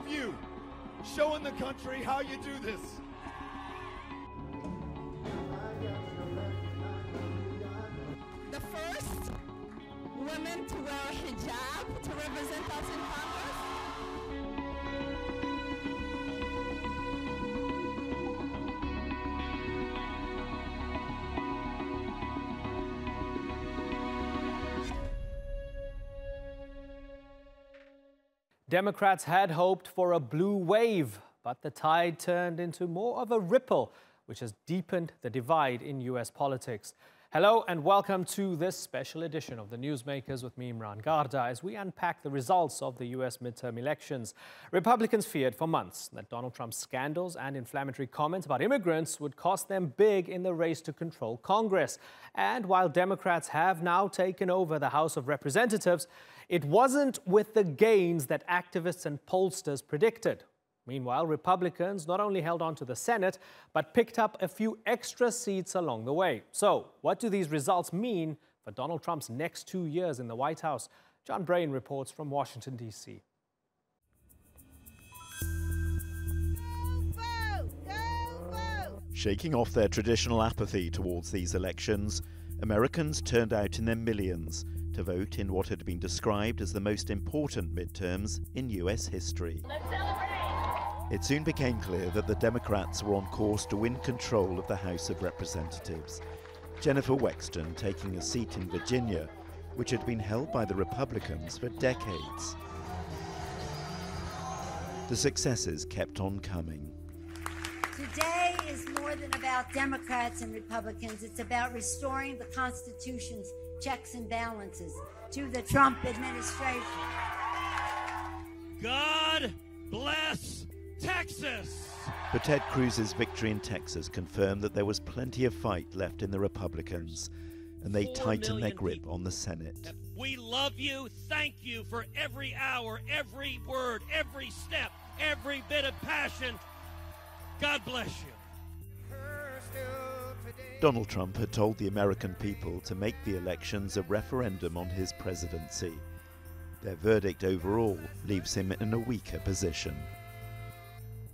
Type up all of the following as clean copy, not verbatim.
you, showing the country how you do this. The first women to wear a hijab to represent us in Congress. Democrats had hoped for a blue wave, but the tide turned into more of a ripple, which has deepened the divide in U.S. politics. Hello and welcome to this special edition of the Newsmakers with me, Imran Garda, as we unpack the results of the U.S. midterm elections. Republicans feared for months that Donald Trump's scandals and inflammatory comments about immigrants would cost them big in the race to control Congress. And while Democrats have now taken over the House of Representatives, it wasn't with the gains that activists and pollsters predicted. Meanwhile, Republicans not only held on to the Senate, but picked up a few extra seats along the way. So, what do these results mean for Donald Trump's next 2 years in the White House? John Brain reports from Washington, D.C. Shaking off their traditional apathy towards these elections, Americans turned out in their millions to vote in what had been described as the most important midterms in U.S. history. It soon became clear that the Democrats were on course to win control of the House of Representatives, Jennifer Wexton taking a seat in Virginia, which had been held by the Republicans for decades. The successes kept on coming. Today is more than about Democrats and Republicans. It's about restoring the Constitution's checks and balances to the Trump administration. God bless Texas! But Ted Cruz's victory in Texas confirmed that there was plenty of fight left in the Republicans, and they tightened their grip on the Senate. We love you. Thank you for every hour, every word, every step, every bit of passion. God bless you. Donald Trump had told the American people to make the elections a referendum on his presidency. Their verdict overall leaves him in a weaker position.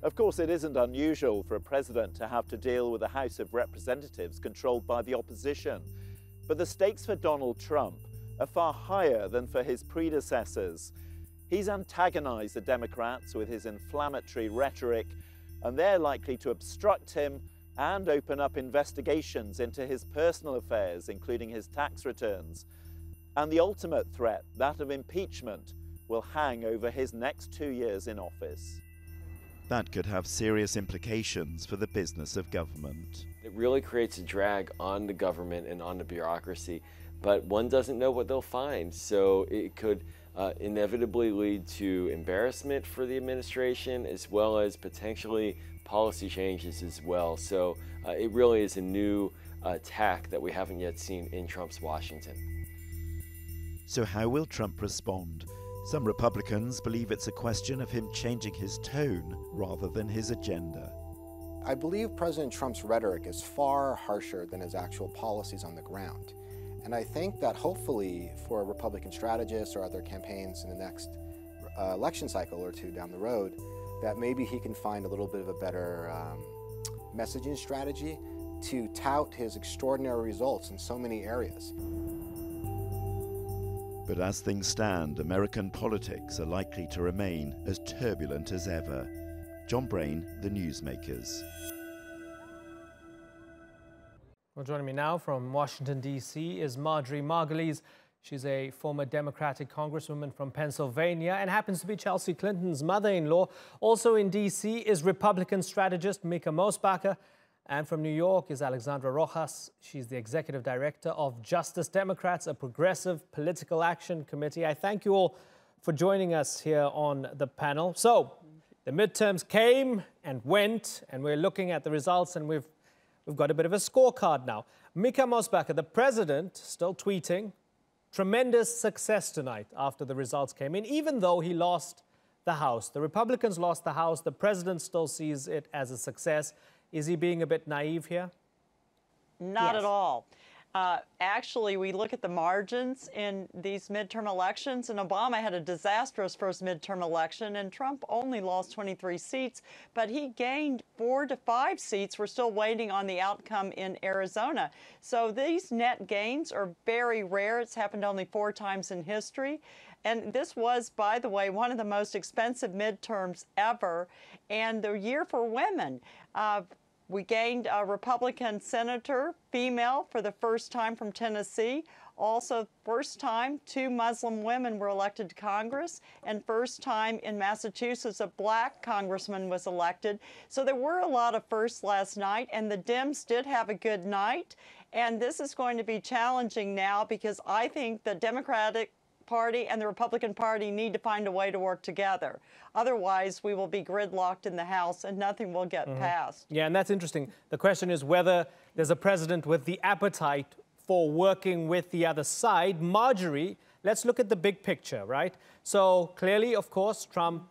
Of course, it isn't unusual for a president to have to deal with a House of Representatives controlled by the opposition. But the stakes for Donald Trump are far higher than for his predecessors. He's antagonized the Democrats with his inflammatory rhetoric, and they're likely to obstruct him and open up investigations into his personal affairs, including his tax returns. And the ultimate threat, that of impeachment, will hang over his next 2 years in office. That could have serious implications for the business of government. It really creates a drag on the government and on the bureaucracy, but one doesn't know what they'll find. So it could inevitably lead to embarrassment for the administration, as well as potentially policy changes as well. So it really is a new tack that we haven't yet seen in Trump's Washington. So how will Trump respond? Some Republicans believe it's a question of him changing his tone rather than his agenda. I believe President Trump's rhetoric is far harsher than his actual policies on the ground. And I think that hopefully for Republican strategists or other campaigns in the next election cycle or two down the road, that maybe he can find a little bit of a better messaging strategy to tout his extraordinary results in so many areas. But as things stand, American politics are likely to remain as turbulent as ever. John Brain, The Newsmakers. Well, joining me now from Washington, D.C. is Marjorie Margulies. She's a former Democratic congresswoman from Pennsylvania and happens to be Chelsea Clinton's mother-in-law. Also in D.C. is Republican strategist Mika Mosbacher. And from New York is Alexandra Rojas. She's the executive director of Justice Democrats, a progressive political action committee. I thank you all for joining us here on the panel. So the midterms came and went, and we're looking at the results, and we've got a bit of a scorecard now. Mika Mosbacher, the president, still tweeting, tremendous success tonight after the results came in, even though he lost the House. The Republicans lost the House. The president still sees it as a success. Is he being a bit naive here? Not at all. Actually, we look at the margins in these midterm elections, and Obama had a disastrous first midterm election, and Trump only lost 23 seats, but he gained 4 to 5 seats. We're still waiting on the outcome in Arizona. So these net gains are very rare. It's happened only 4 times in history. And this was, by the way, one of the most expensive midterms ever, and the year for women. We gained a Republican senator, female, for the first time from Tennessee. Also, first time 2 Muslim women were elected to Congress, and first time in Massachusetts a black congressman was elected. So there were a lot of firsts last night, and the Dems did have a good night. And this is going to be challenging now because I think the Democratic Party and the Republican Party need to find a way to work together. Otherwise, we will be gridlocked in the House and nothing will get passed. Yeah, and that's interesting. The question is whether there's a president with the appetite for working with the other side. Marjorie, let's look at the big picture, right? So clearly, of course, Trump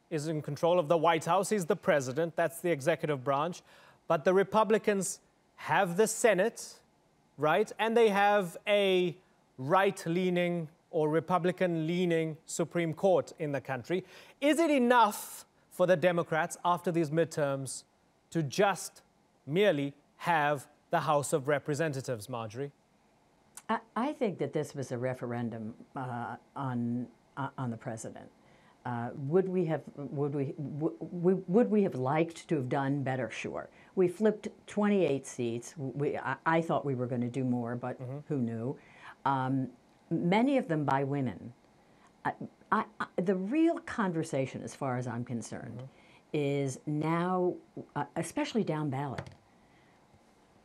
is in control of the White House. He's the president. That's the executive branch. But the Republicans have the Senate, right? And they have a right-leaning or Republican-leaning Supreme Court in the country. Is it enough for the Democrats after these midterms to just merely have the House of Representatives, Marjorie? I think that this was a referendum on the president. Would we have liked to have done better? Sure. We flipped 28 seats. I thought we were going to do more, but who knew? Many of them by women. The real conversation, as far as I'm concerned, is now, especially down ballot,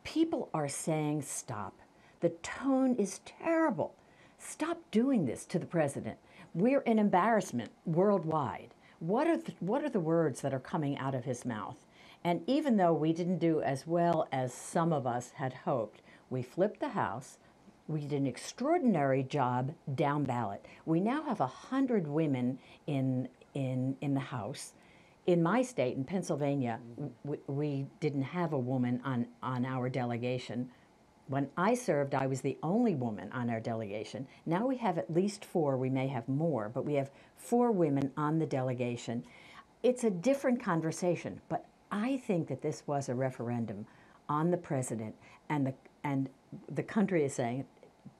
people are saying stop. The tone is terrible. Stop doing this to the president. We're an embarrassment worldwide. What are the words that are coming out of his mouth? And even though we didn't do as well as some of us had hoped, we flipped the House. We did an extraordinary job down ballot. We now have 100 women in the House. In my state, in Pennsylvania, we didn't have a woman on our delegation. When I served, I was the only woman on our delegation. Now we have at least 4. We may have more, but we have 4 women on the delegation. It's a different conversation, but I think that this was a referendum on the president, and the country is saying,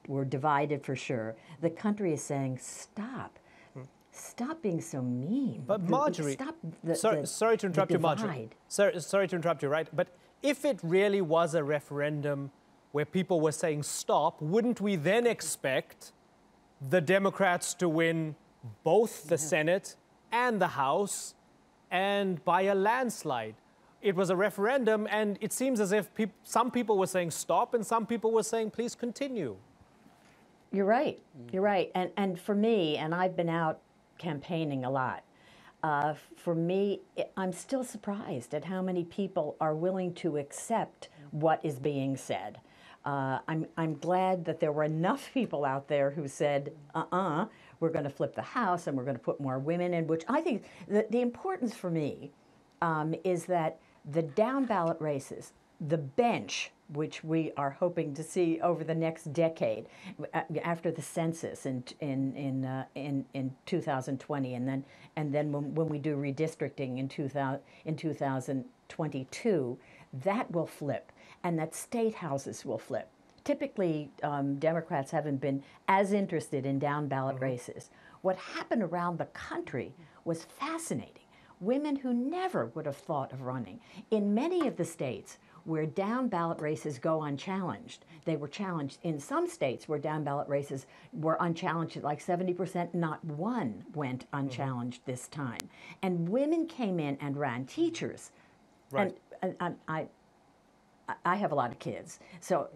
we're divided for sure. The country is saying, stop. Stop being so mean. But Marjorie, stop sorry to interrupt you, Marjorie. Sorry to interrupt you, right? But if it really was a referendum where people were saying stop, wouldn't we then expect the Democrats to win both the Senate and the House, and by a landslide? It was a referendum, and it seems as if some people were saying stop and some people were saying please continue. You're right. You're right. And for me, and I've been out campaigning a lot, for me, I'm still surprised at how many people are willing to accept what is being said. I'm glad that there were enough people out there who said, we're going to flip the House and we're going to put more women in, which I think the importance for me is that the down ballot races, the bench, which we are hoping to see over the next decade, after the census in 2020, and then when we do redistricting in 2022, that will flip, and that state houses will flip. Typically, Democrats haven't been as interested in down ballot races. What happened around the country was fascinating. Women who never would have thought of running. In many of the states where down ballot races go unchallenged, they were challenged. In some states where down ballot races were unchallenged, like 70%, not one went unchallenged this time. And women came in and ran. Teachers, right. And I have a lot of kids, so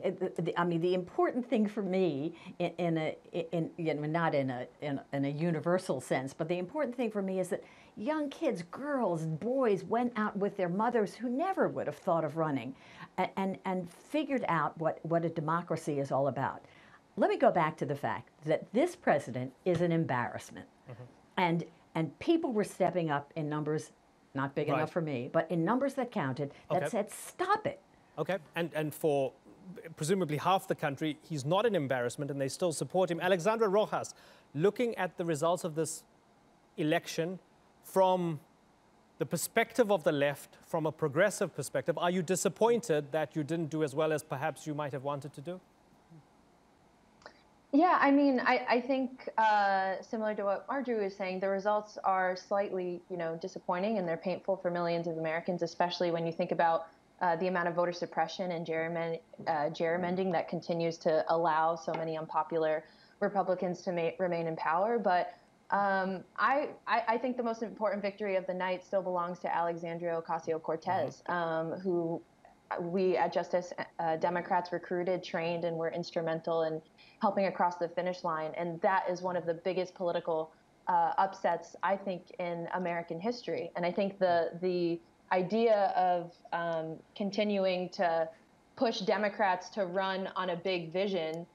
I mean, the important thing for me, not in a universal sense, but the important thing for me is that young kids, girls, boys, went out with their mothers who never would have thought of running, and figured out what a democracy is all about. Let me go back to the fact that this president is an embarrassment, and people were stepping up in numbers, not big enough for me, but in numbers that counted, that said, stop it. Okay, and for presumably half the country, he's not an embarrassment and they still support him. Alexandra Rojas, looking at the results of this election from the perspective of the left, from a progressive perspective, are you disappointed that you didn't do as well as perhaps you might have wanted to do? Yeah, I mean, I think similar to what Marjorie was saying, the results are slightly, disappointing, and they're painful for millions of Americans, especially when you think about the amount of voter suppression and gerrymandering that continues to allow so many unpopular Republicans to remain in power. But I think the most important victory of the night still belongs to Alexandria Ocasio-Cortez, who we at Justice Democrats recruited, trained, and were instrumental in helping across the finish line. And that is one of the biggest political upsets, I think, in American history. And I think the idea of continuing to push Democrats to run on a big vision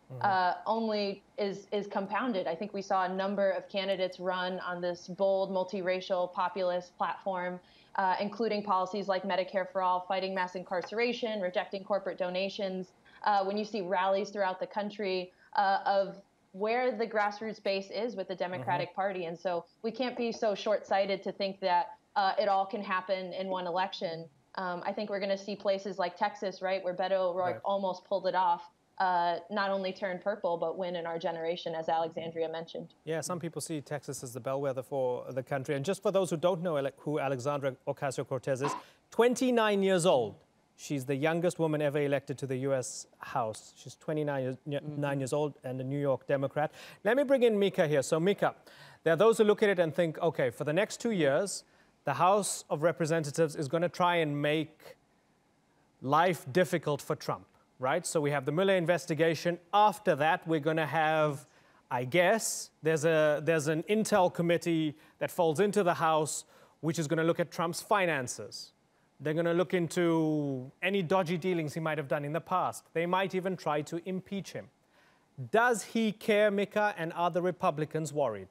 only is compounded. I think we saw a number of candidates run on this bold, multiracial, populist platform, including policies like Medicare for All, fighting mass incarceration, rejecting corporate donations. When you see rallies throughout the country of where the grassroots base is with the Democratic Party. And so we can't be so short-sighted to think that it all can happen in one election. I think we're going to see places like Texas, right, where Beto O'Rourke almost pulled it off, not only turn purple, but win in our generation, as Alexandria mentioned. Yeah, some people see Texas as the bellwether for the country. And just for those who don't know who Alexandra Ocasio-Cortez is, 29 years old. She's the youngest woman ever elected to the U.S. House. She's 29 years old and a New York Democrat. Let me bring in Mika here. So, Mika, there are those who look at it and think, okay, for the next 2 years, the House of Representatives is going to try and make life difficult for Trump, right? So we have the Mueller investigation. After that, we're going to have, I guess, there's an intel committee that falls into the House, which is going to look at Trump's finances. They're going to look into any dodgy dealings he might have done in the past. They might even try to impeach him. Does he care, Mika, and are the Republicans worried?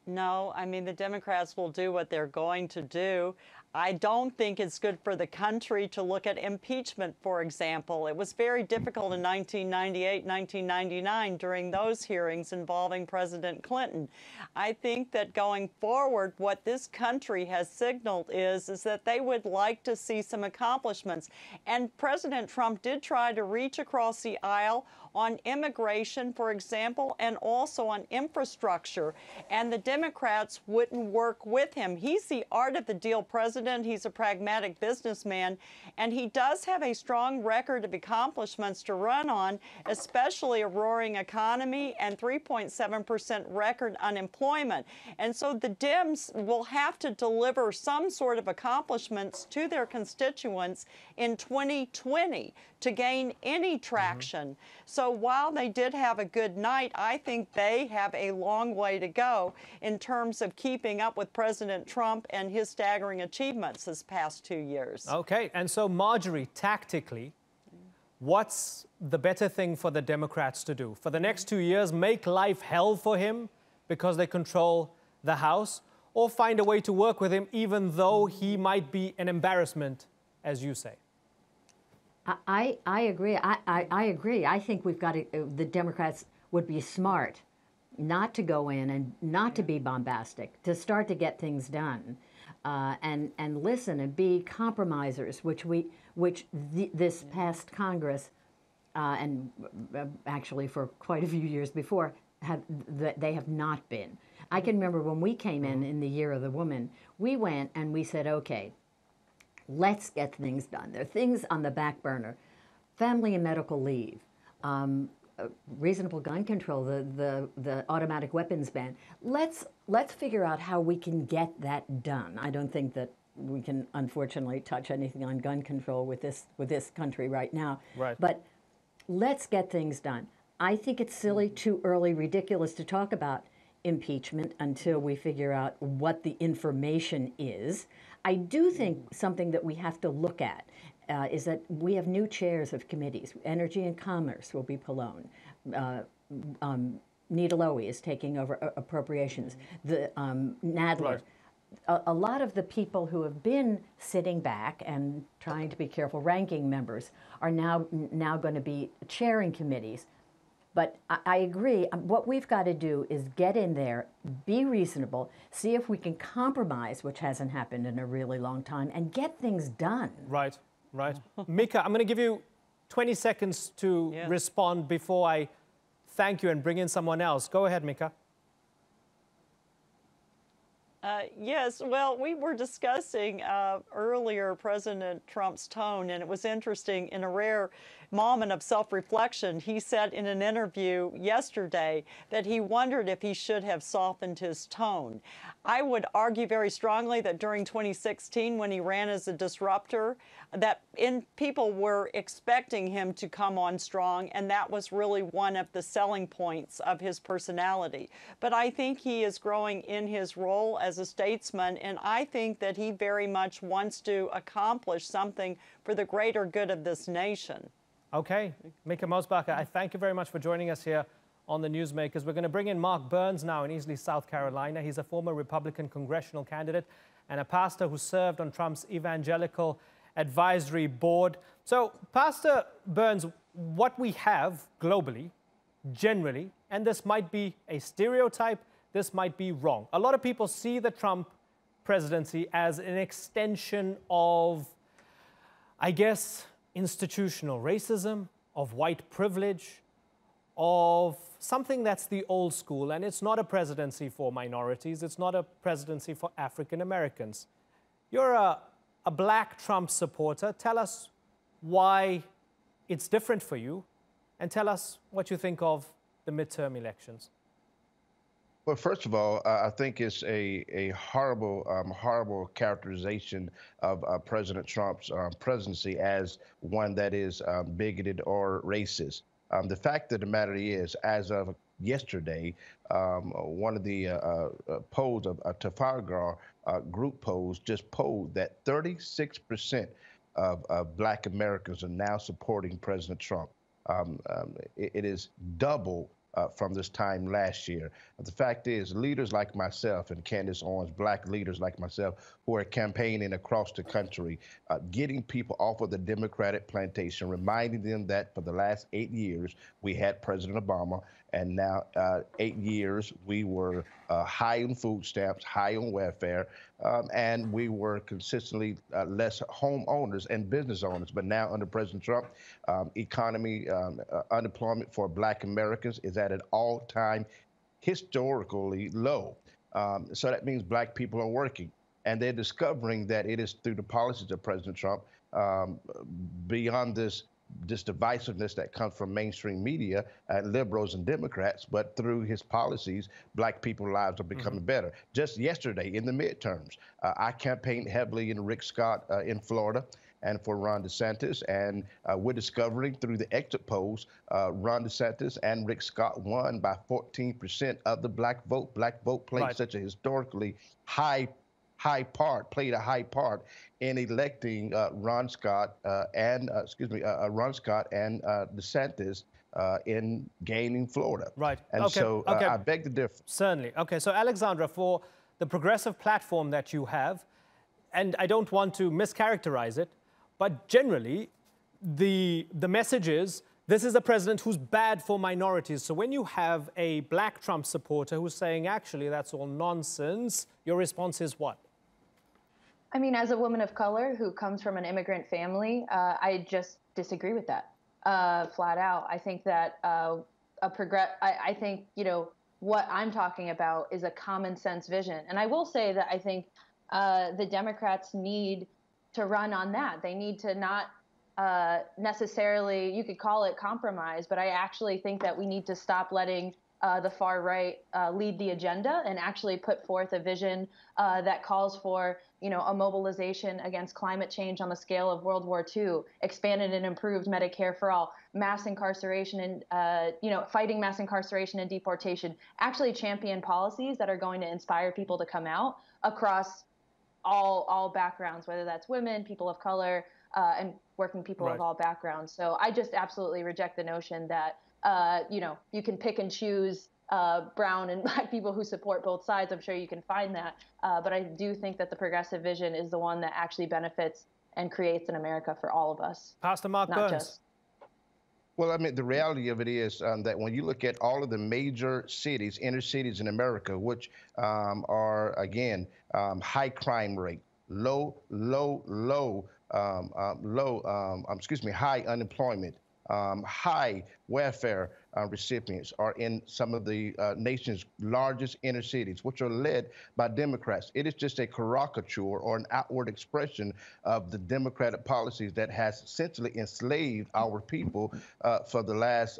No, I mean, the Democrats will do what they're going to do. I don't think it's good for the country to look at impeachment, for example. It was very difficult in 1998, 1999 during those hearings involving President Clinton. I think that going forward, what this country has signaled is that they would like to see some accomplishments. And President Trump did try to reach across the aisle on immigration, for example, and also on infrastructure. And the Democrats wouldn't work with him. He's the art of the deal president. He's a pragmatic businessman, and he does have a strong record of accomplishments to run on, especially a roaring economy and 3.7% record unemployment. And so the Dems will have to deliver some sort of accomplishments to their constituents in 2020 to gain any traction. So while they did have a good night, I think they have a long way to go in terms of keeping up with President Trump and his staggering achievements this past 2 years. Okay, and so Marjorie, tactically, what's the better thing for the Democrats to do? For the next 2 years, make life hell for him because they control the House, or find a way to work with him even though he might be an embarrassment, as you say? I agree. I agree. I think we've got to, the Democrats would be smart not to go in and not to be bombastic, to start to get things done, and listen and be compromisers, which this past Congress and actually for quite a few years before they have not been. I can remember when we came in the Year of the Woman, we went and we said, okay, let's get things done. There are things on the back burner. Family and medical leave, reasonable gun control, the automatic weapons ban. Let's figure out how we can get that done. I don't think that we can, unfortunately, touch anything on gun control with this country right now. Right. But let's get things done. I think it's silly, too early, ridiculous to talk about impeachment until we figure out what the information is. I do think something that we have to look at is that we have new chairs of committees. Energy and Commerce will be Pallone. Nita Lowey is taking over appropriations. The Nadler. Right. a lot of the people who have been sitting back and trying to be careful, ranking members, are now going to be chairing committees. But I agree. What we've got to do is get in there, be reasonable, see if we can compromise, which hasn't happened in a really long time, and get things done. Right, right. Mika, I'm going to give you 20 seconds to respond before I thank you and bring in someone else. Go ahead, Mika. Yes, well, we were discussing earlier President Trump's tone, and it was interesting. In a rare moment of self-reflection, he said in an interview yesterday that he wondered if he should have softened his tone. I would argue very strongly that during 2016, when he ran as a disruptor, that people were expecting him to come on strong, and that was really one of the selling points of his personality. But I think he is growing in his role as a statesman, and I think that he very much wants to accomplish something for the greater good of this nation. Okay, Mika Mosbacher, I thank you very much for joining us here on the Newsmakers. We're going to bring in Mark Burns now in Easley, South Carolina. He's a former Republican congressional candidate and a pastor who served on Trump's Evangelical Advisory Board. So, Pastor Burns, what we have globally, generally, and this might be a stereotype, this might be wrong. A lot of people see the Trump presidency as an extension of, I guess, institutional racism, of white privilege, of something that's the old school. And it's not a presidency for minorities. It's not a presidency for African Americans. You're a black Trump supporter. Tell us why it's different for you, and tell us what you think of the midterm elections. Well, first of all, I think it's a horrible, horrible characterization of President Trump's presidency as one that is bigoted or racist. The fact of the matter is, as of yesterday, one of the polls of Trafalgar group polls just polled that 36% of Black Americans are now supporting President Trump. It is double from this time last year. The fact is, leaders like myself and Candace Owens, black leaders like myself, who are campaigning across the country, getting people off of the Democratic plantation, reminding them that for the last 8 years, we had President Obama, and now 8 years, we were high on food stamps, high on welfare, and we were consistently less homeowners and business owners. But now under President Trump, economy, unemployment for Black Americans is at an all-time historically low. So that means Black people are working, and they're discovering that it is through the policies of President Trump, beyond this divisiveness that comes from mainstream media, liberals and Democrats, but through his policies, Black people's lives are becoming better. Just yesterday in the midterms, I campaigned heavily in Rick Scott in Florida and for Ron DeSantis, and we're discovering through the exit polls, Ron DeSantis and Rick Scott won by 14% of the Black vote. Black vote played such a historically played a high part in electing Ron Scott and DeSantis in gaining Florida. Right. And so I beg to differ. Certainly. Okay. So Alexandra, for the progressive platform that you have, and I don't want to mischaracterize it, but generally the message is this is a president who's bad for minorities. So when you have a black Trump supporter who's saying, actually, that's all nonsense, your response is what? I mean, as a woman of color who comes from an immigrant family, I just disagree with that flat out. I think that I think, you know, what I'm talking about is a common sense vision. And I will say that I think the Democrats need to run on that. They need to not necessarily, you could call it compromise, but I actually think that we need to stop letting the far right lead the agenda and actually put forth a vision that calls for, you know, a mobilization against climate change on the scale of World War II, expanded and improved Medicare for all, mass incarceration and, you know, fighting mass incarceration and deportation, actually champion policies that are going to inspire people to come out across all backgrounds, whether that's women, people of color, and working people of all backgrounds. So I just absolutely reject the notion that, you know, you can pick and choose brown and black people who support both sides. I'm sure you can find that. But I do think that the progressive vision is the one that actually benefits and creates an America for all of us. Pastor Mark not Burns. Just. Well, I mean, the reality of it is that when you look at all of the major cities, inner cities in America, which are, again, high crime rate, high unemployment, high welfare recipients are in some of the nation's largest inner cities, which are led by Democrats. It is just a caricature or an outward expression of the Democratic policies that has essentially enslaved our people for the last,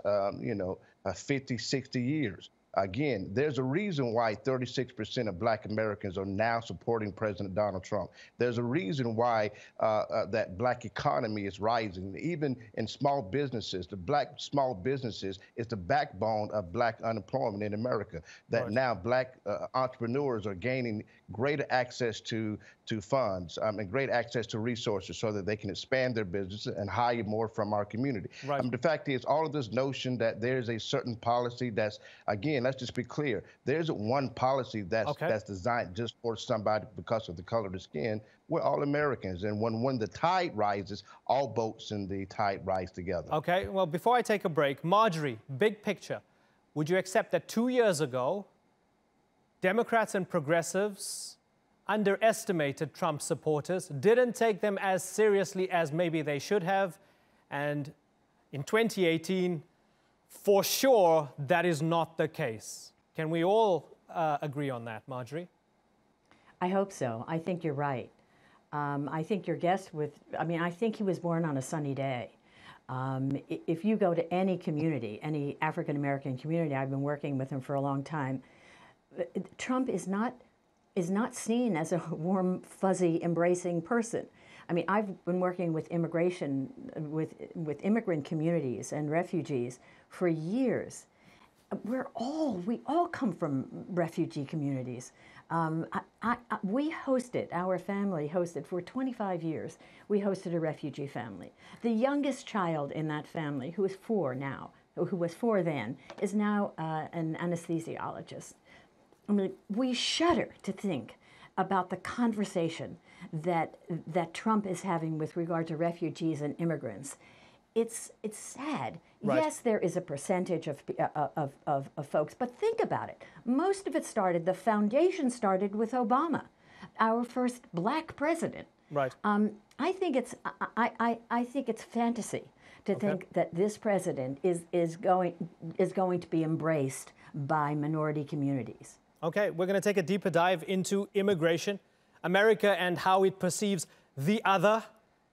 50, 60 years. Again, there's a reason why 36% of Black Americans are now supporting President Donald Trump. There's a reason why that Black economy is rising. Even in small businesses, the Black small businesses is the backbone of Black unemployment in America. That now Black entrepreneurs are gaining greater access to funds and great access to resources so that they can expand their business and hire more from our community. The fact is, all of this notion that there's a certain policy that's, again, let's just be clear, there isn't one policy that's designed just for somebody because of the color of the skin. We're all Americans, and when the tide rises, all boats in the tide rise together. Okay, well, before I take a break, Marjorie, big picture, would you accept that 2 years ago, Democrats and progressives underestimated Trump supporters, didn't take them as seriously as maybe they should have, and in 2018, for sure, that is not the case? Can we all agree on that, Marjorie? I hope so. I think you're right. I think your guest I think he was born on a sunny day. If you go to any community, any African-American community, I've been working with him for a long time, Trump is not seen as a warm, fuzzy, embracing person. I mean, I've been working with immigration, with immigrant communities and refugees for years. We all come from refugee communities. Our family hosted for 25 years, we hosted a refugee family. The youngest child in that family, who is 4 now, who was 4 then, is now an anesthesiologist. I mean, we shudder to think about the conversation that Trump is having with regard to refugees and immigrants. It's sad. Right. Yes, there is a percentage of folks, but think about it. Most of it the foundation started with Obama, our first Black president. Right. I think it's fantasy to think that this president is going to be embraced by minority communities. Okay, we're going to take a deeper dive into immigration, America and how it perceives the other.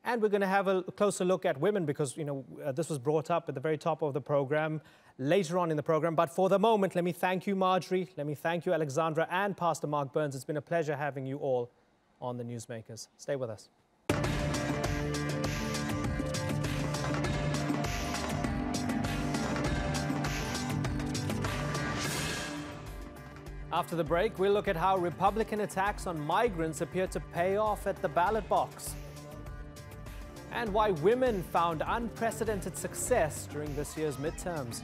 And we're going to have a closer look at women because, this was brought up at the very top of the program, later on in the program. But for the moment, let me thank you, Marjorie. Let me thank you, Alexandra, and Pastor Mark Burns. It's been a pleasure having you all on the Newsmakers. Stay with us. After the break, we'll look at how Republican attacks on migrants appear to pay off at the ballot box, and why women found unprecedented success during this year's midterms.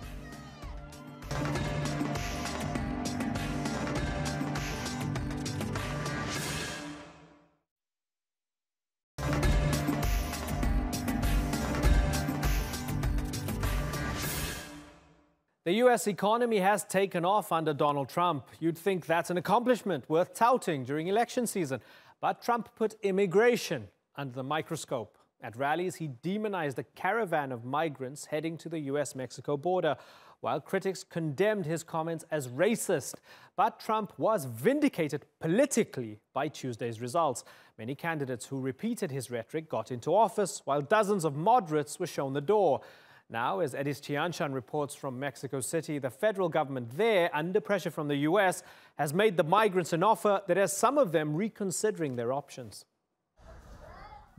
The U.S. economy has taken off under Donald Trump. You'd think that's an accomplishment worth touting during election season. But Trump put immigration under the microscope. At rallies, he demonized a caravan of migrants heading to the U.S.-Mexico border, while critics condemned his comments as racist. But Trump was vindicated politically by Tuesday's results. Many candidates who repeated his rhetoric got into office, while dozens of moderates were shown the door. Now, as Edis Tianchan reports from Mexico City, the federal government there, under pressure from the U.S., has made the migrants an offer that has some of them reconsidering their options.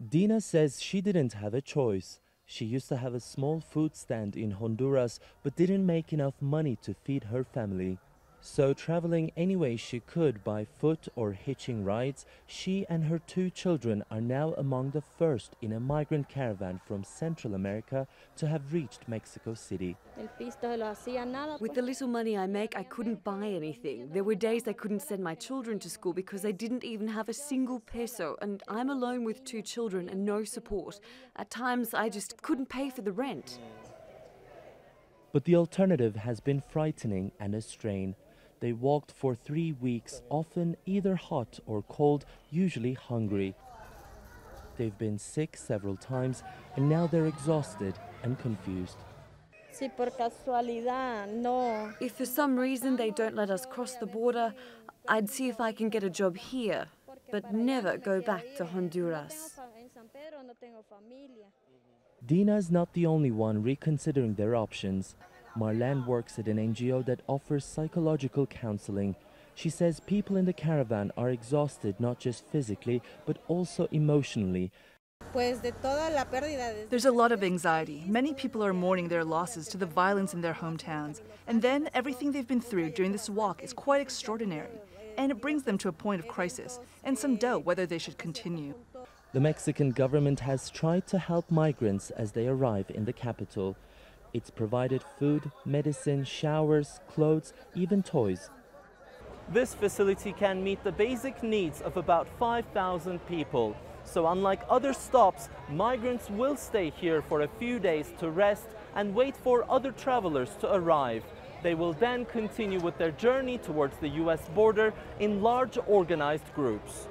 Dina says she didn't have a choice. She used to have a small food stand in Honduras, but didn't make enough money to feed her family. So, traveling any way she could by foot or hitching rides, she and her 2 children are now among the first in a migrant caravan from Central America to have reached Mexico City. With the little money I make, I couldn't buy anything. There were days I couldn't send my children to school because I didn't even have a single peso, and I'm alone with 2 children and no support. At times, I just couldn't pay for the rent. But the alternative has been frightening and a strain. They walked for 3 weeks, often either hot or cold, usually hungry. They've been sick several times, and now they're exhausted and confused. If for some reason they don't let us cross the border, I'd see if I can get a job here, but never go back to Honduras. Dina's not the only one reconsidering their options. Marlene works at an NGO that offers psychological counseling. She says people in the caravan are exhausted not just physically, but also emotionally. There's a lot of anxiety. Many people are mourning their losses to the violence in their hometowns. And then everything they've been through during this walk is quite extraordinary. And it brings them to a point of crisis and some doubt whether they should continue. The Mexican government has tried to help migrants as they arrive in the capital. It's provided food, medicine, showers, clothes, even toys. This facility can meet the basic needs of about 5,000 people. So unlike other stops, migrants will stay here for a few days to rest and wait for other travelers to arrive. They will then continue with their journey towards the US border in large organized groups.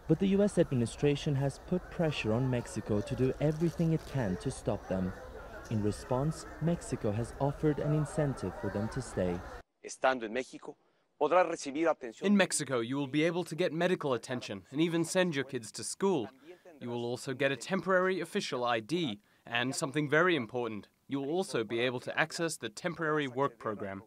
But the US administration has put pressure on Mexico to do everything it can to stop them. In response, Mexico has offered an incentive for them to stay. In Mexico, you will be able to get medical attention and even send your kids to school. You will also get a temporary official ID, and something very important, you will also be able to access the temporary work program.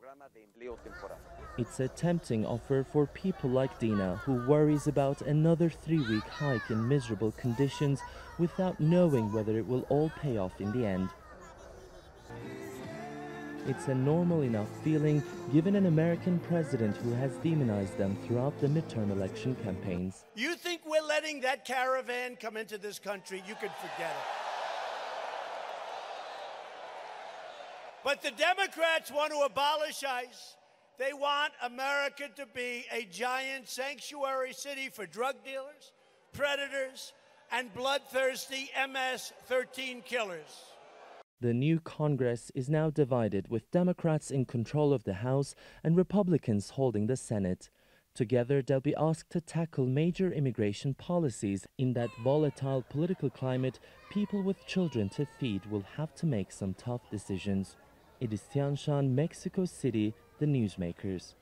It's a tempting offer for people like Dina, who worries about another 3-week hike in miserable conditions without knowing whether it will all pay off in the end. It's a normal enough feeling given an American president who has demonized them throughout the midterm election campaigns. You think we're letting that caravan come into this country? You can forget it. But the Democrats want to abolish ICE. They want America to be a giant sanctuary city for drug dealers, predators, and bloodthirsty MS-13 killers. The new Congress is now divided, with Democrats in control of the House and Republicans holding the Senate. Together, they'll be asked to tackle major immigration policies. In that volatile political climate, people with children to feed will have to make some tough decisions. It is Tianshan, Mexico City, the Newsmakers.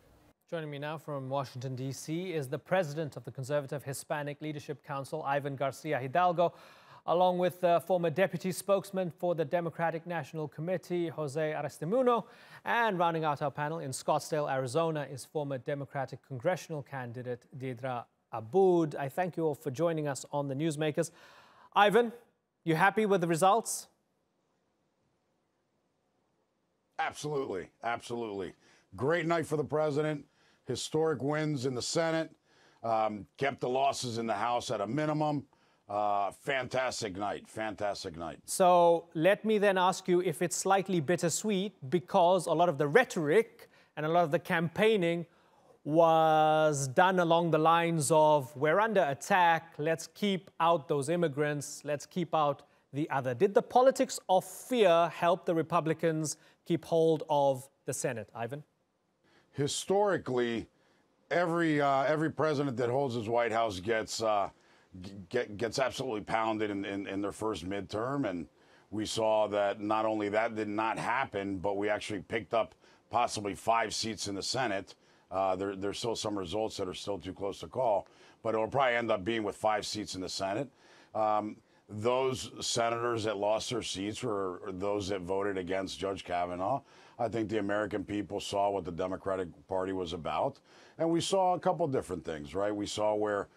Joining me now from Washington, D.C. is the president of the Conservative Hispanic Leadership Council, Ivan Garcia Hidalgo, along with the former deputy spokesman for the Democratic National Committee, Jose Aristimuño. And rounding out our panel in Scottsdale, Arizona, is former Democratic congressional candidate Deidre Aboud. I thank you all for joining us on the Newsmakers. Ivan, you happy with the results? Absolutely, absolutely. Great night for the president. Historic wins in the Senate. Kept the losses in the House at a minimum. Fantastic night, fantastic night. So let me then ask you if it's slightly bittersweet, because a lot of the rhetoric and a lot of the campaigning was done along the lines of, we're under attack, let's keep out those immigrants, let's keep out the other. Did the politics of fear help the Republicans keep hold of the Senate, Ivan? Historically, every president that holds his White House gets absolutely pounded in their first midterm, and we saw that not only that did not happen, but we actually picked up possibly 5 seats in the Senate. There's still some results that are still too close to call, but it'll probably end up being with 5 seats in the Senate. Those senators that lost their seats were those that voted against Judge Kavanaugh. I think the American people saw what the Democratic Party was about, and we saw a couple different things, right? We saw where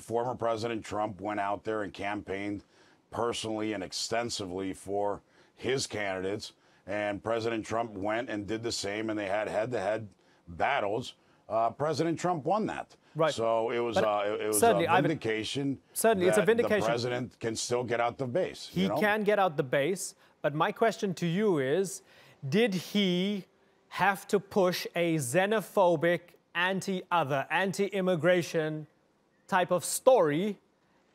former President Trump went out there and campaigned personally and extensively for his candidates, and President Trump went and did the same, and they had head-to-head battles, President Trump won that. Right. So it was certainly, a vindication. Certainly, it's a vindication. The president can still get out the base. He can get out the base. But my question to you is, did he have to push a xenophobic, anti-other, anti-immigration type of story?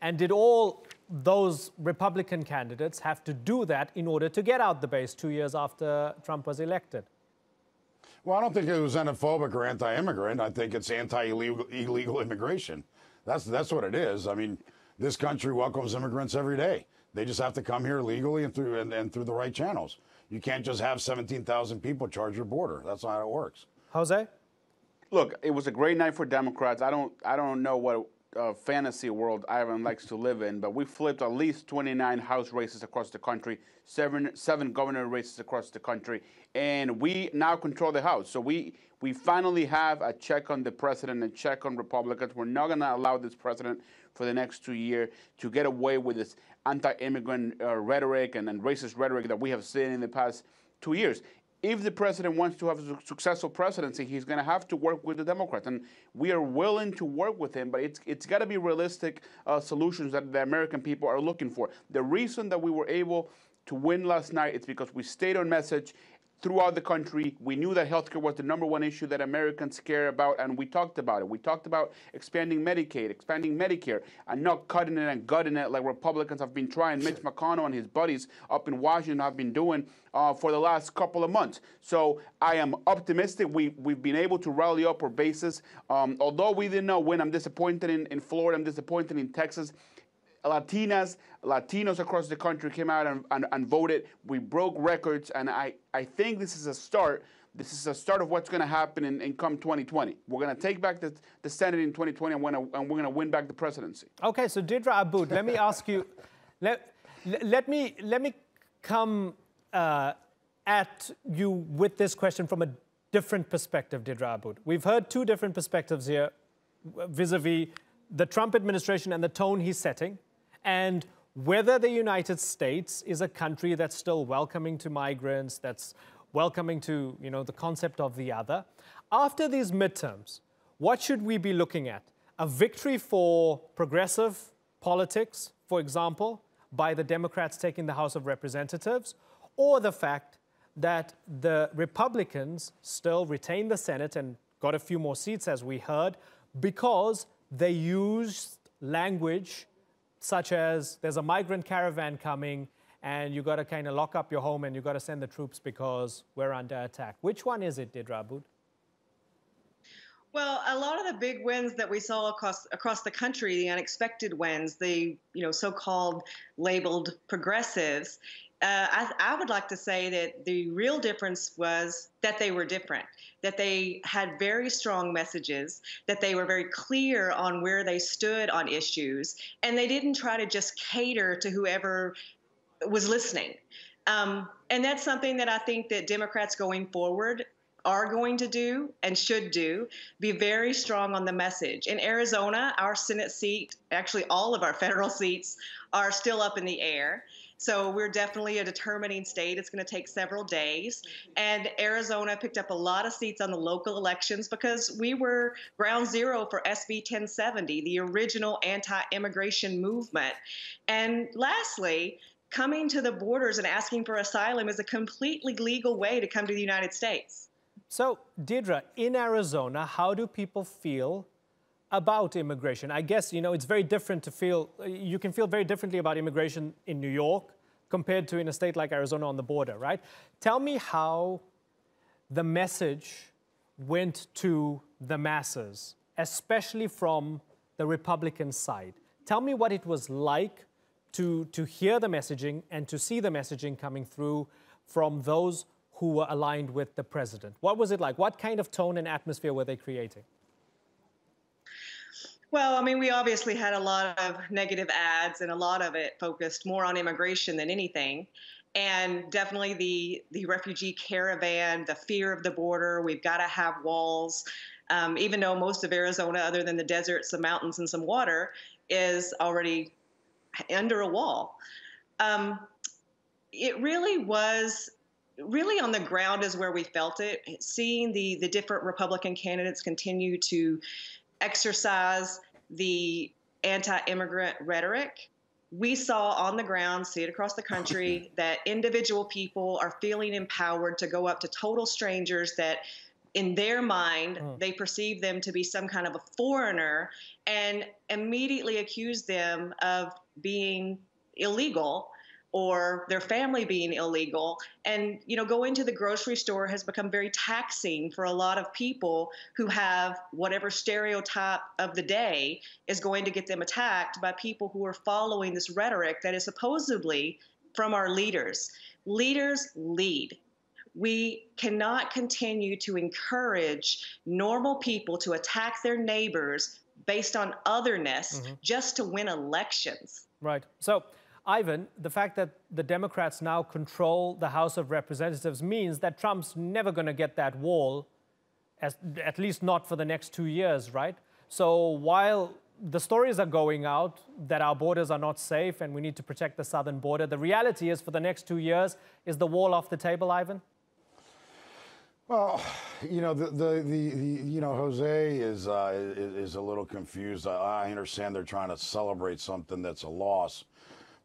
And did all those Republican candidates have to do that in order to get out the base 2 years after Trump was elected? Well, I don't think it was xenophobic or anti-immigrant. I think it's illegal immigration. That's what it is. I mean, this country welcomes immigrants every day. They just have to come here legally and through the right channels. You can't just have 17,000 people charge your border. That's not how it works. Jose? Look, it was a great night for Democrats. I don't know what fantasy world Ivan likes to live in, but we flipped at least 29 House races across the country, seven governor races across the country, and we now control the House. So we finally have a check on the president, a check on Republicans. We're not going to allow this president for the next 2 years to get away with this anti-immigrant rhetoric and racist rhetoric that we have seen in the past 2 years. If the president wants to have a successful presidency, he's going to have to work with the Democrats. And we are willing to work with him, but it's got to be realistic solutions that the American people are looking for. The reason that we were able to win last night is because we stayed on message throughout the country. We knew that healthcare was the #1 issue that Americans care about, and we talked about it. We talked about expanding Medicaid, expanding Medicare, and not cutting it and gutting it like Republicans have been trying. Mitch McConnell and his buddies up in Washington have been doing for the last couple of months. So I am optimistic. We've been able to rally up our bases. Although we did not win, I'm disappointed in Florida. I'm disappointed in Texas. Latinos across the country came out and voted. We broke records, and I think this is a start. This is a start of what's going to happen in come 2020. We're going to take back the Senate in 2020, and we're going to win back the presidency. Okay, so Deirdre Aboud, let me ask you, let me come at you with this question from a different perspective, Deirdre Aboud. We've heard two different perspectives here vis-a-vis the Trump administration and the tone he's setting, and whether the United States is a country that's still welcoming to migrants, that's welcoming to, the concept of the other. After these midterms, what should we be looking at? A victory for progressive politics, for example, by the Democrats taking the House of Representatives, or the fact that the Republicans still retain the Senate and got a few more seats, as we heard, because they used language such as there's a migrant caravan coming and you got to kind of lock up your home and you got to send the troops because we're under attack. Which one is it, Deirdre Aboud? Well, a lot of the big wins that we saw across the country, the unexpected wins, the so-called labeled progressives, I would like to say that the real difference was that they were different, that they had very strong messages, that they were very clear on where they stood on issues, and they didn't try to just cater to whoever was listening. And that's something that I think that Democrats going forward are going to do and should do, be very strong on the message. In Arizona, our Senate seat, actually all of our federal seats, are still up in the air. So we're definitely a determining state. It's going to take several days. And Arizona picked up a lot of seats on the local elections because we were ground zero for SB 1070, the original anti-immigration movement. And lastly, coming to the borders and asking for asylum is a completely legal way to come to the United States. So, Deirdre, in Arizona, how do people feel about immigration? I guess, it's very different to feel, you can feel very differently about immigration in New York compared to in a state like Arizona on the border, right? Tell me how the message went to the masses, especially from the Republican side. Tell me what it was like to hear the messaging and to see the messaging coming through from those who were aligned with the president. What was it like? What kind of tone and atmosphere were they creating? Well, I mean, we obviously had a lot of negative ads, and a lot of it focused more on immigration than anything. And definitely the refugee caravan, the fear of the border, we've got to have walls. Even though most of Arizona, other than the desert, some mountains, and some water, is already under a wall. It really was really on the ground is where we felt it. Seeing the different Republican candidates continue to exercise the anti-immigrant rhetoric, we saw on the ground, see it across the country, that individual people are feeling empowered to go up to total strangers that in their mind, they perceive them to be some kind of a foreigner and immediately accuse them of being illegal or their family being illegal. And, you know, going to the grocery store has become very taxing for a lot of people who have whatever stereotype of the day is going to get them attacked by people who are following this rhetoric that is supposedly from our leaders. Leaders lead. We cannot continue to encourage normal people to attack their neighbors based on otherness just to win elections. Right. So, Ivan, the fact that the Democrats now control the House of Representatives means that Trump's never going to get that wall, at least not for the next 2 years, right? So while the stories are going out that our borders are not safe and we need to protect the southern border, the reality is for the next 2 years, is the wall off the table, Ivan? Well, you know, you know, Jose is a little confused. I understand they're trying to celebrate something that's a loss.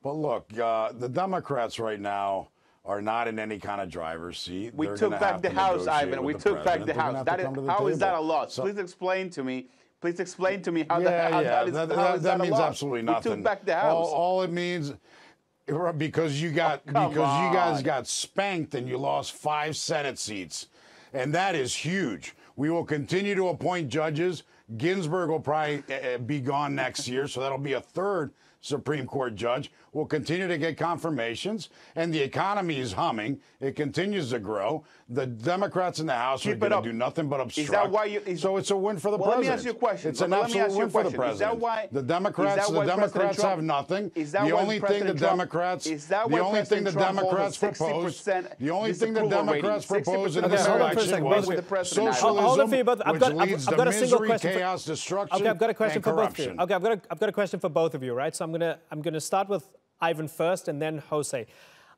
But look, the Democrats right now are not in any kind of driver's seat. We took back the House, Ivan. We took back the House. How is that a loss? Please explain to me. Please explain to me how that means absolutely nothing. We took back the House. All it means, because you guys got spanked and you lost 5 Senate seats, and that is huge. We will continue to appoint judges. Ginsburg will probably be gone next year, so that'll be a 3rd Supreme Court judge. We'll continue to get confirmations, and the economy is humming. It continues to grow. The Democrats in the House are going to do nothing but obstruct. Is that why so it's a win for the president. Let me ask you a question. It's an absolute win for the president. Is that why the Democrats have nothing. The only thing the Democrats proposed in this election was socialism, which leads to misery, chaos, destruction, I've got a question and for both of you. corruption. Okay, I've got a question for both of you, right? So I'm gonna start with Ivan first and then Jose.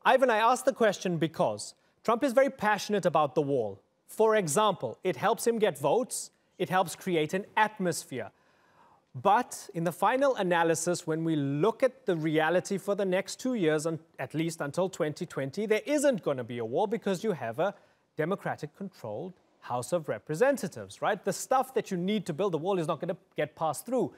Ivan, I asked the question because Trump is very passionate about the wall. For example, it helps him get votes, it helps create an atmosphere. But in the final analysis, when we look at the reality for the next 2 years, at least until 2020, there isn't going to be a wall because you have a Democratic-controlled House of Representatives, right? The stuff that you need to build the wall is not going to get passed through.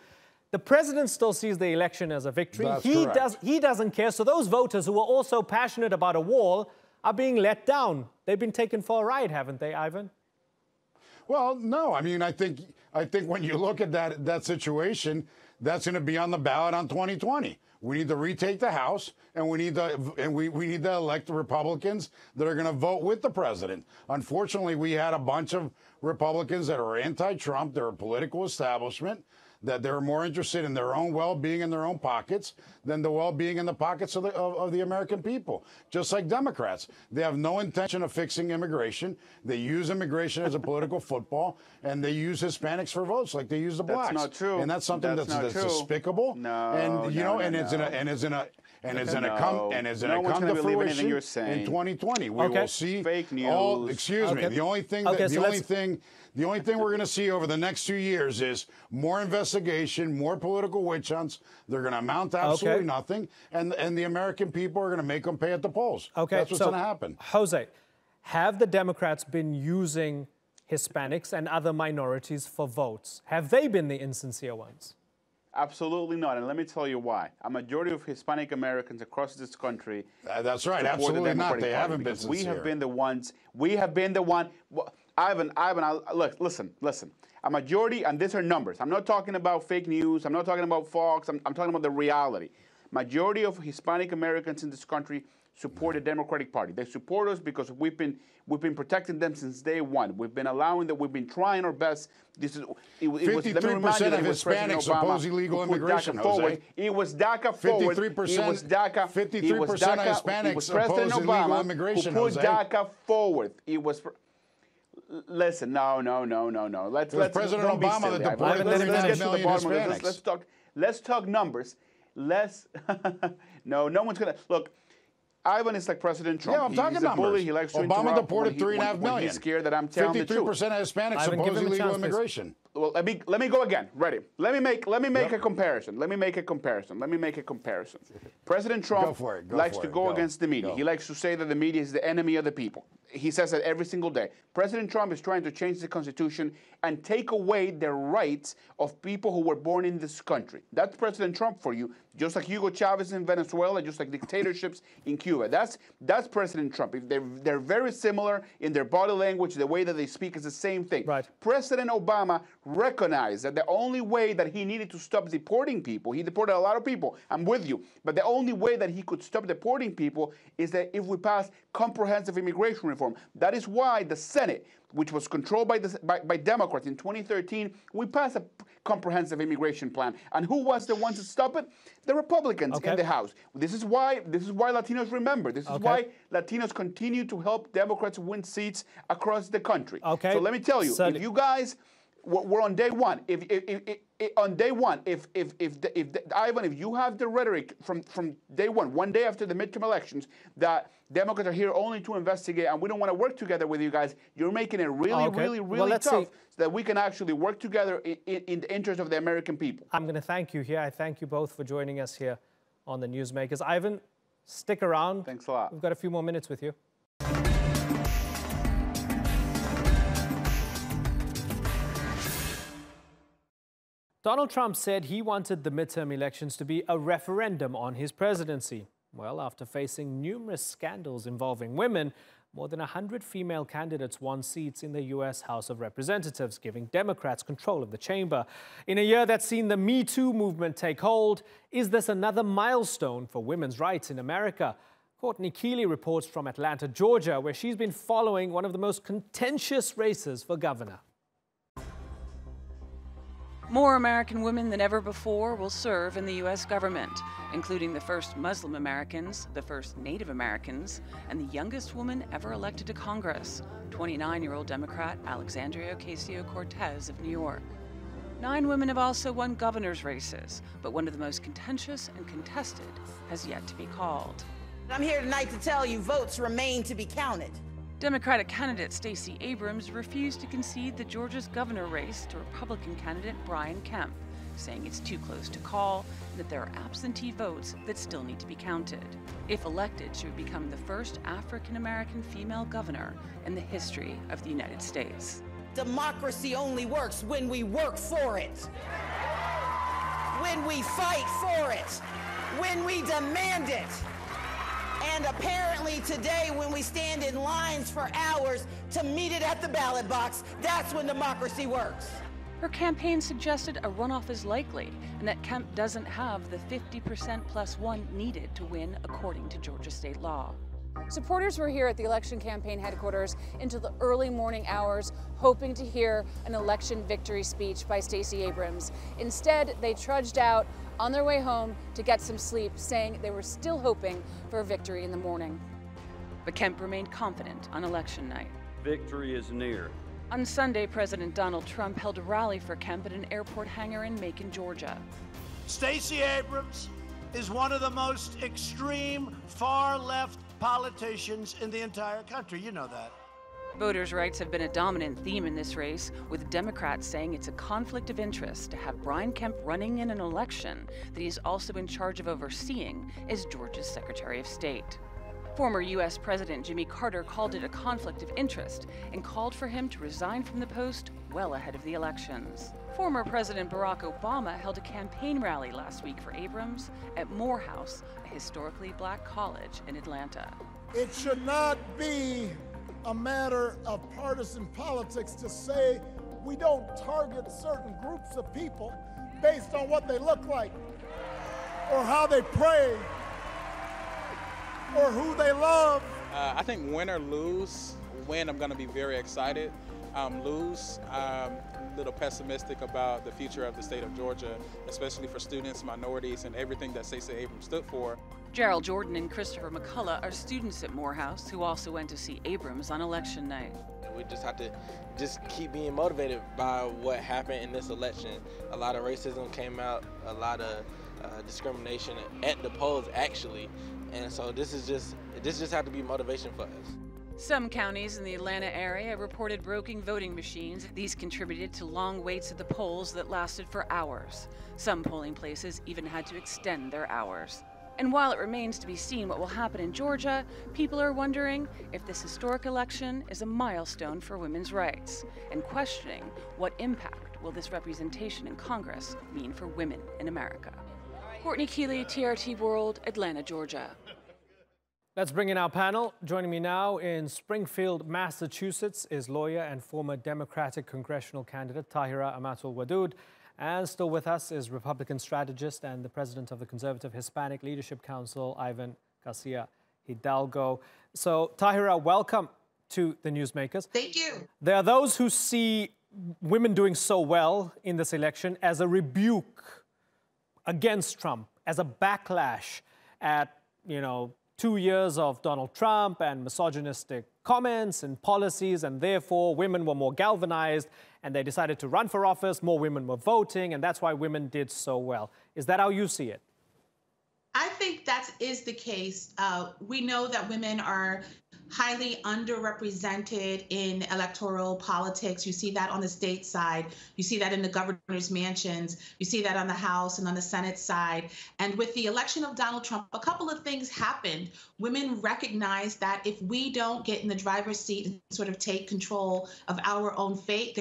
The president still sees the election as a victory. He doesn't care. So those voters who are also passionate about a wall are being let down. They've been taken for a ride, haven't they, Ivan? Well, no. I mean, I think when you look at that situation, that's going to be on the ballot on 2020. We need to retake the House, and we need to elect the Republicans that are going to vote with the president. Unfortunately, we had a bunch of Republicans that are anti-Trump. They're a political establishment, that they're more interested in their own well-being in their own pockets than the well-being in the pockets of the American people. Just like Democrats. They have no intention of fixing immigration. They use immigration as a political football, and they use Hispanics for votes like they use the blacks. That's not true. And that's something that's despicable. It's going to come to fruition in 2020. We will see fake news. Excuse me. The only thing we're going to see over the next 2 years is more investigation, more political witch hunts. They're going to amount to absolutely nothing, and the American people are going to make them pay at the polls. Okay, that's what's going to happen. Jose, have the Democrats been using Hispanics and other minorities for votes? Have they been the insincere ones? Absolutely not, and let me tell you why. A majority of Hispanic Americans across this country. That's right. Absolutely not. They haven't been sincere. We have been the ones. We have been the one. Ivan, look, listen. A majority, and these are numbers. I'm not talking about fake news. I'm not talking about Fox. I'm talking about the reality. Majority of Hispanic Americans in this country support the Democratic Party. They support us because we've been protecting them since day one. We've been allowing them. We've been trying our best. This is 53% of Hispanics oppose illegal immigration. Jose. It was DACA forward. 53%. It was DACA. 53% of Hispanics oppose illegal immigration. Who put DACA forward. It was. Listen, no. Let's President Obama that deported 39 million Hispanics. Let's talk numbers. No one's gonna look. Ivan is like President Trump. Yeah, I'm talking He's a bully. numbers. He likes to Obama interrupt deported 3.5 when million. he's scared that I'm telling the truth. 53% of Hispanics Ivan, give oppose him a illegal chance, please. immigration. Well, let me go again. Ready? Let me make a comparison. Let me make a comparison. President Trump likes to go against the media. He likes to say that the media is the enemy of the people. He says that every single day. President Trump is trying to change the Constitution and take away the rights of people who were born in this country. That's President Trump for you. Just like Hugo Chavez in Venezuela, just like dictatorships in Cuba. That's President Trump. They're very similar in their body language, the way that they speak is the same thing. Right. President Obama recognized that the only way that he needed to stop deporting people, he deported a lot of people, I'm with you, but the only way that he could stop deporting people is that if we pass comprehensive immigration reform. That is why the Senate, which was controlled by Democrats in 2013, we passed a comprehensive immigration plan. And who was the ones to stop it? The Republicans in the House. This is why Latinos remember. This is why Latinos continue to help Democrats win seats across the country. So let me tell you, if you guys we're on day one. If Ivan, if you have the rhetoric from day one day after the midterm elections, that Democrats are here only to investigate and we don't want to work together with you guys, you're making it really tough so that we can actually work together in the interest of the American people. I'm going to thank you here. I thank you both for joining us here on the Newsmakers. Ivan, stick around. Thanks a lot. We've got a few more minutes with you. Donald Trump said he wanted the midterm elections to be a referendum on his presidency. Well, after facing numerous scandals involving women, more than 100 female candidates won seats in the U.S. House of Representatives, giving Democrats control of the chamber. In a year that's seen the Me Too movement take hold, is this another milestone for women's rights in America? Courtney Keeley reports from Atlanta, Georgia, where she's been following one of the most contentious races for governor. More American women than ever before will serve in the U.S. government, including the first Muslim Americans, the first Native Americans, and the youngest woman ever elected to Congress, 29-year-old Democrat Alexandria Ocasio-Cortez of New York. 9 women have also won governor's races, but one of the most contentious and contested has yet to be called. I'm here tonight to tell you votes remain to be counted. Democratic candidate Stacey Abrams refused to concede the Georgia's governor race to Republican candidate Brian Kemp, saying it's too close to call and that there are absentee votes that still need to be counted. If elected, she would become the first African-American female governor in the history of the United States. Democracy only works when we work for it, when we fight for it, when we demand it. And apparently today, when we stand in lines for hours to meet it at the ballot box, that's when democracy works. Her campaign suggested a runoff is likely and that Kemp doesn't have the 50% plus 1 needed to win according to Georgia state law. Supporters were here at the election campaign headquarters into the early morning hours, hoping to hear an election victory speech by Stacey Abrams. Instead, they trudged out on their way home to get some sleep, saying they were still hoping for a victory in the morning. But Kemp remained confident on election night. Victory is near. On Sunday, President Donald Trump held a rally for Kemp at an airport hangar in Macon, Georgia. Stacey Abrams is one of the most extreme, far-left politicians in the entire country. You know that. Voters' rights have been a dominant theme in this race, with Democrats saying it's a conflict of interest to have Brian Kemp running in an election that he's also in charge of overseeing as Georgia's Secretary of State. Former U.S. President Jimmy Carter called it a conflict of interest and called for him to resign from the post well ahead of the elections. Former President Barack Obama held a campaign rally last week for Abrams at Morehouse, a historically black college in Atlanta. It should not be a matter of partisan politics to say we don't target certain groups of people based on what they look like or how they pray or who they love. I think win or lose, win I'm going to be very excited. Lose, I'm a little pessimistic about the future of the state of Georgia, especially for students, minorities, and everything that Stacey Abrams stood for. Gerald Jordan and Christopher McCullough are students at Morehouse who also went to see Abrams on election night. We just have to keep being motivated by what happened in this election. A lot of racism came out, a lot of discrimination at the polls actually, And so this just had to be motivation for us. Some counties in the Atlanta area reported broken voting machines. These contributed to long waits at the polls that lasted for hours. Some polling places even had to extend their hours. And while it remains to be seen what will happen in Georgia, people are wondering if this historic election is a milestone for women's rights and questioning what impact will this representation in Congress mean for women in America. Courtney Keeley, TRT World, Atlanta, Georgia. Let's bring in our panel. Joining me now in Springfield, Massachusetts is lawyer and former Democratic congressional candidate Tahira Amatul-Wadud. And still with us is Republican strategist and the president of the Conservative Hispanic Leadership Council, Ivan Garcia Hidalgo. So, Tahira, welcome to the Newsmakers. Thank you. There are those who see women doing so well in this election as a rebuke against Trump, as a backlash at, 2 years of Donald Trump and misogynistic comments and policies, and therefore women were more galvanized and they decided to run for office, more women were voting, and that's why women did so well. Is that how you see it? I think that is the case. We know that women are highly underrepresented in electoral politics. You see that on the state side. You see that in the governor's mansions. You see that on the House and on the Senate side. And with the election of Donald Trump, a couple of things happened. Women recognized that if we don't get in the driver's seat and sort of take control of our own fate,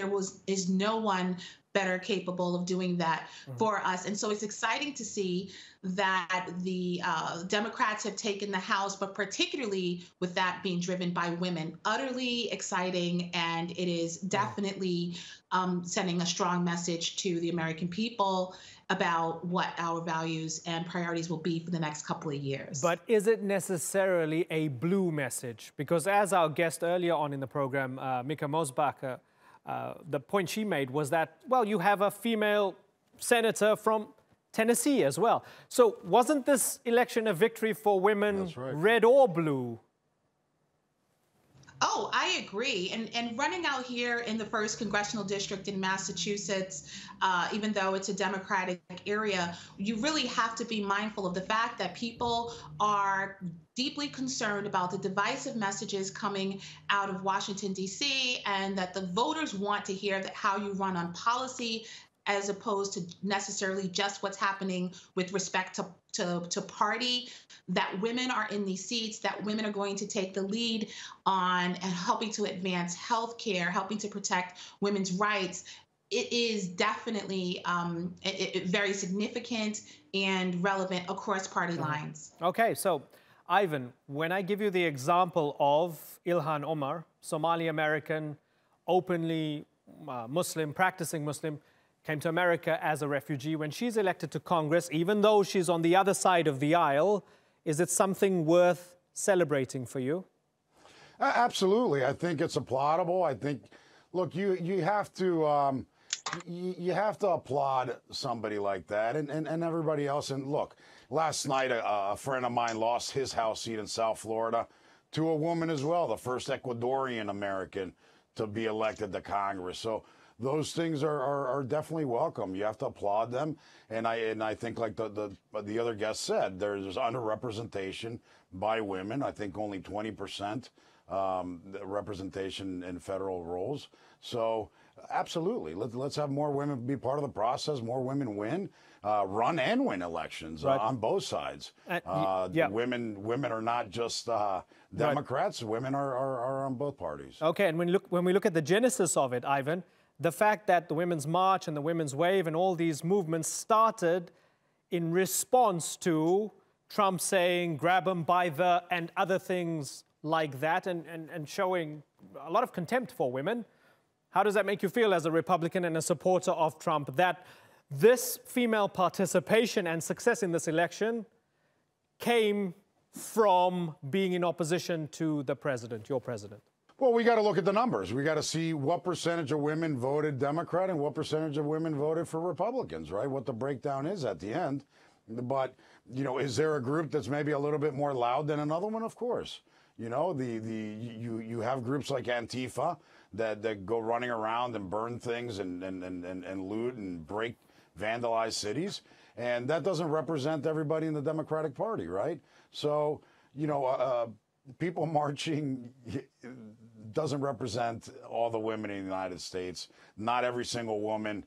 is no one better capable of doing that for us. And so it's exciting to see that the Democrats have taken the House, but particularly with that being driven by women. Utterly exciting, and it is definitely sending a strong message to the American people about what our values and priorities will be for the next couple of years. But is it necessarily a blue message? Because as our guest earlier on in the program, Mika Mosbacher, the point she made was that, well, you have a female senator from Tennessee as well. So wasn't this election a victory for women, red or blue? Oh, I agree. And running out here in the 1st Congressional District in Massachusetts, even though it's a Democratic area, you really have to be mindful of the fact that people are deeply concerned about the divisive messages coming out of Washington, D.C., and that the voters want to hear that how you run on policy as opposed to necessarily just what's happening with respect to party, that women are in these seats, that women are going to take the lead on and helping to advance health care, helping to protect women's rights. It is definitely very significant and relevant across party lines. Okay, so Ivan, when I give you the example of Ilhan Omar, Somali-American, openly Muslim, practicing Muslim, came to America as a refugee. When she's elected to Congress, even though she's on the other side of the aisle, is it something worth celebrating for you? Absolutely. I think it's applaudable. I think, look, you have to applaud somebody like that and everybody else. And look, last night a friend of mine lost his House seat in South Florida to a woman as well, the first Ecuadorian American to be elected to Congress. So those things are definitely welcome. You have to applaud them, and I think, like the other guest said, there's underrepresentation by women. I think only 20% representation in federal roles. So absolutely, let's have more women be part of the process. More women win, run and win elections on both sides. Women are not just Democrats. Women are on both parties. Okay, and when we look at the genesis of it, Ivan, the fact that the Women's March and the Women's Wave and all these movements started in response to Trump saying, grab them by the, and other things like that, and showing a lot of contempt for women. How does that make you feel as a Republican and a supporter of Trump, that this female participation and success in this election came from being in opposition to the president, your president? Well, we got to look at the numbers. We got to see what percentage of women voted Democrat and what percentage of women voted for Republicans, right? What the breakdown is at the end. But, is there a group that's maybe a little bit more loud than another one? Of course. You have groups like Antifa that go running around and burn things and loot and vandalize cities. And that doesn't represent everybody in the Democratic Party, right? So, you know, people marching doesn't represent all the women in the United States. Not every single woman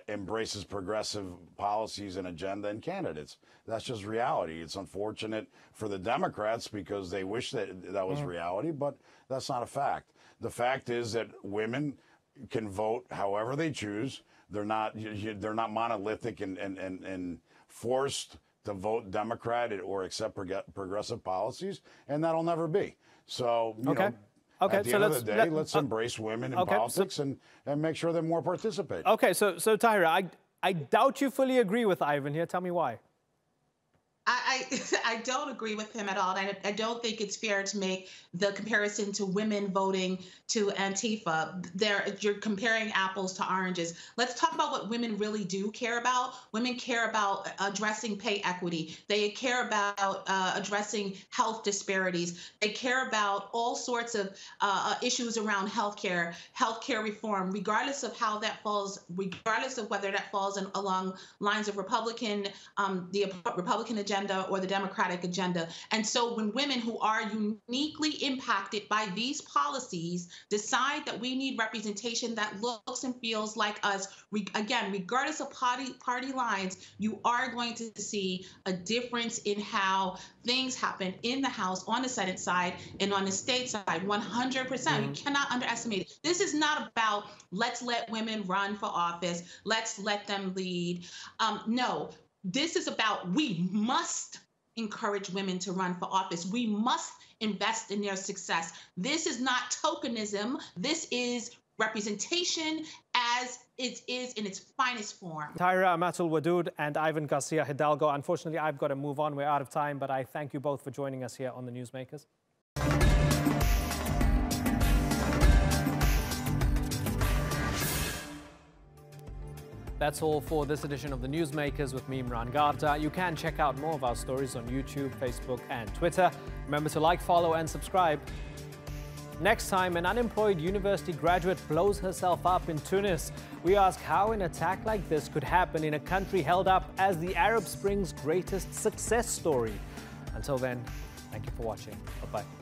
embraces progressive policies and agenda and candidates. That's just reality. It's unfortunate for the Democrats because they wish that that was reality, but that's not a fact. The fact is that women can vote however they choose. They're not monolithic and forced to vote Democrat or accept progressive policies, and that'll never be. So, you know, at the end of the day, let's embrace women in politics and make sure that more participate. Okay, so Tahira, I doubt you fully agree with Ivan here. Tell me why. I don't agree with him at all. And I don't think it's fair to make the comparison to women voting to Antifa. You're comparing apples to oranges. Let's talk about what women really do care about. Women care about addressing pay equity. They care about addressing health disparities. They care about all sorts of issues around healthcare reform, regardless of how that falls, regardless of whether that falls along lines of the Republican agenda or the Democratic agenda. And so when women who are uniquely impacted by these policies decide that we need representation that looks and feels like us, again, regardless of party lines, you are going to see a difference in how things happen in the House, on the Senate side, and on the state side, 100%. We cannot underestimate it. This is not about let's let women run for office, let's let them lead. No. This is about we must encourage women to run for office. We must invest in their success. This is not tokenism. This is representation as it is in its finest form. Tahira Amatul Wadood and Ivan Garcia Hidalgo. Unfortunately, I've got to move on. We're out of time, but I thank you both for joining us here on the Newsmakers. That's all for this edition of the Newsmakers with me, Imran Garda. You can check out more of our stories on YouTube, Facebook, and Twitter. Remember to like, follow, and subscribe. Next time, an unemployed university graduate blows herself up in Tunis. We ask how an attack like this could happen in a country held up as the Arab Spring's greatest success story. Until then, thank you for watching. Bye-bye.